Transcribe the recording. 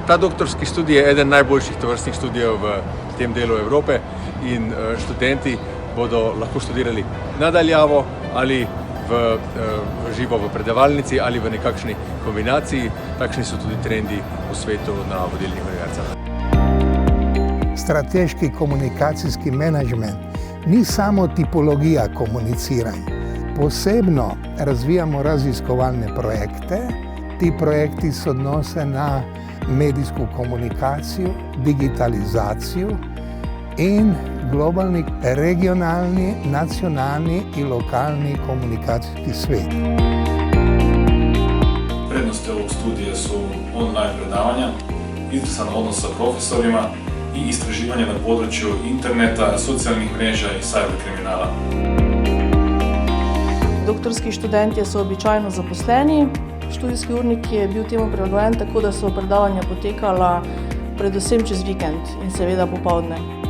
Ta doktorski študij je eden najboljših tovrstnih študijev v tem delu Evrope in študenti bodo lahko študirali nadaljavo ali v živo v predavalnici ali v nekakšni kombinaciji. Takšni so tudi trendi v svetu na vodilnih univerzah. Strateški komunikacijski menedžment ni samo tipologija komuniciranja. Posebno razvijamo raziskovalne projekte. Ti projekti se odnose na medijsko komunikacijo, digitalizacijo in globalni, regionalni, nacionalni in lokalni komunikacijski svet. Prednosti ovog studija su online predavanja, izvrstan odnos sa profesorima i istraživanje na području interneta, socijalnih mreža i cyberkriminala. Doktorski študentje so običajno zaposleni. Študijski urnik je bil temu prilagojen tako, da so predavanja potekala predvsem čez vikend in seveda popoldne.